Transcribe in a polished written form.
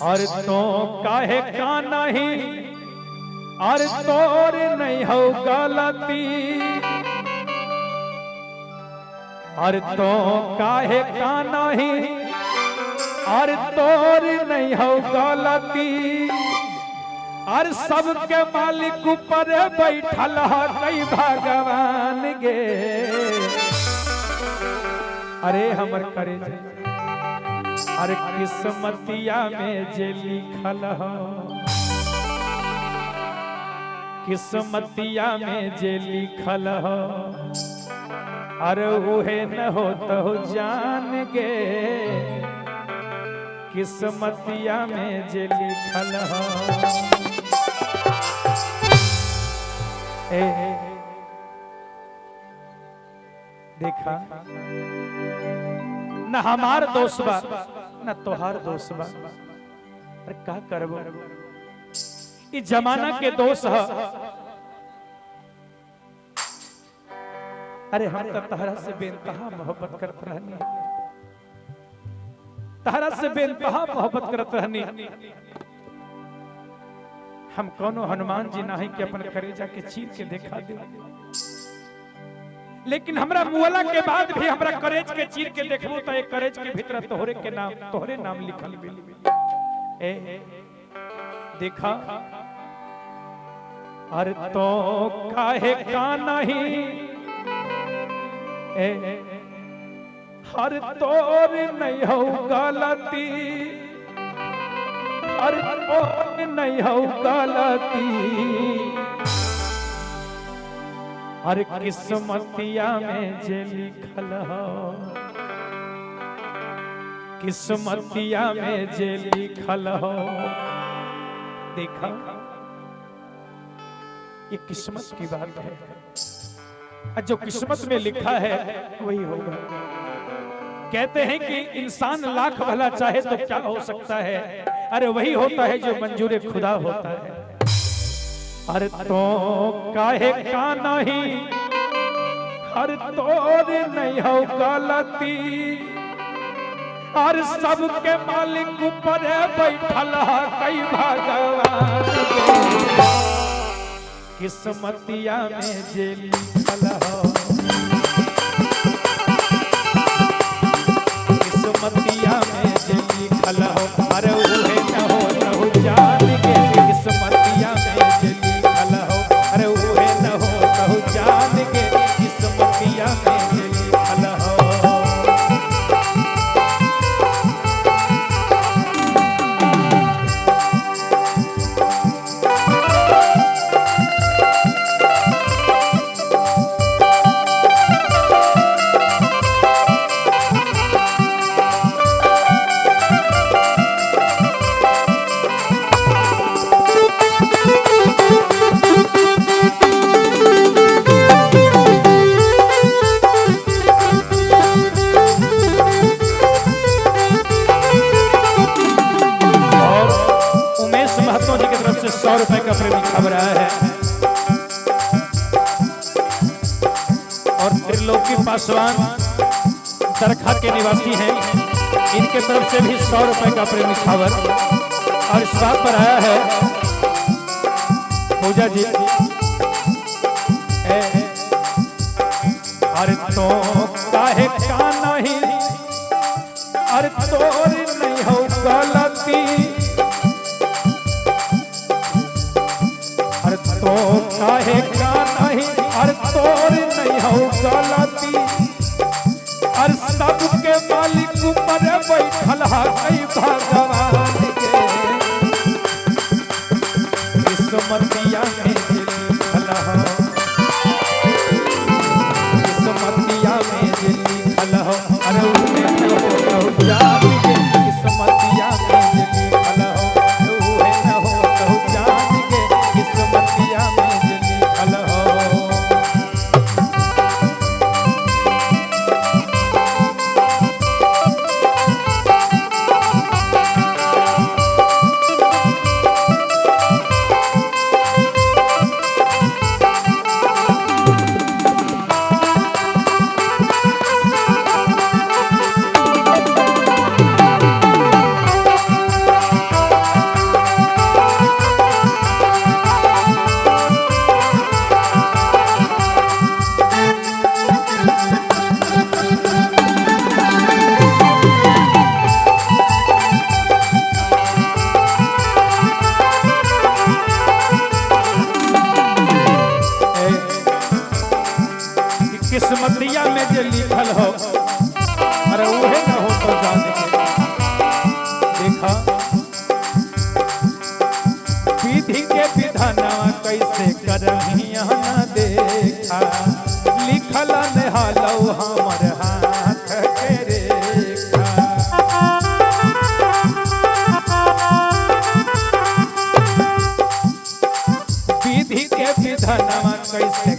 और तो काहे का नहीं और तोर नहीं हो गलती और तो काहे का नहीं और तोर नहीं हो गलती और सबके मालिक ऊपर बैठल है भगवान गे। अरे हमर करे अरे किस्मतिया में जे लिखल हो किस्मतिया में जे लिखल हो अरे उहे न हो तो जान गे किस्मतिया में जे लिखल हो। देखा न हमार दोस्त बा न तोहार दोस्त बा अरे का करबो ई जमाना के दोस्त है। अरे हम तो तहरा से बेनतहा मोहब्बत करत रहनी तहरा से बेनतहा मोहब्बत करत रहनी हम कोनो हनुमान जी नहीं कि अपन करेजा के चीर के देखा दे लेकिन हमरा मुअला के बाद भी हमरा करेज के चीर के देखबो तो एक करेज के भीतर तोहरे नाम लिखल मिली। ए देखा अरे तो काहे का नहीं हर तोर नहीं हो गलती हर तोर नहीं हो गलती हर किस्मतिया में जे लिखल हो किस्मतिया में जे लिखल हो। देखा ये किस्मत की बात है जो किस्मत में लिखा है वही होगा। कहते हैं कि इंसान लाख भला चाहे तो क्या हो सकता है अरे वही होता है जो मंजूर खुदा होता है। अरे तो काहे का नहीं हर तोर नहीं हो गलती और सबके मालिक ऊपर बैठल है कई भगवान किस्मतिया में जे लिखल हो किस्मतिया में जे लिखल हो अरे उहे न हो तो जान के किस्मतिया में जे लिखल हो अरे उहे न हो तो जान के किस्मतिया में जे लिखल हो। ₹100 का प्रेमी खबर आया है और त्रिलोकी पासवान दरखा के निवासी हैं इनके तरफ से भी ₹100 का प्रेमी खबर और इस बात पर आया है पूजा जी अरे तो काहे का नहीं अरे तोर नहीं हो गलती तो काहे का नहीं और तोर नहीं हो गलती और सबके मालिक ऊपर बैठल है भगवान के किस्मतिया में जे लिखल हो किस्मतिया में जे लिखल हो अरे उहे न हो जान के किस्मतिया में जे लिखल हो उहे न हो जान के किस्मतिया में जे लिखल हो। कैसे करहिया न देखा लिखल नहालौ हमर हाथ के रेखा विधि के विधनवा कैसे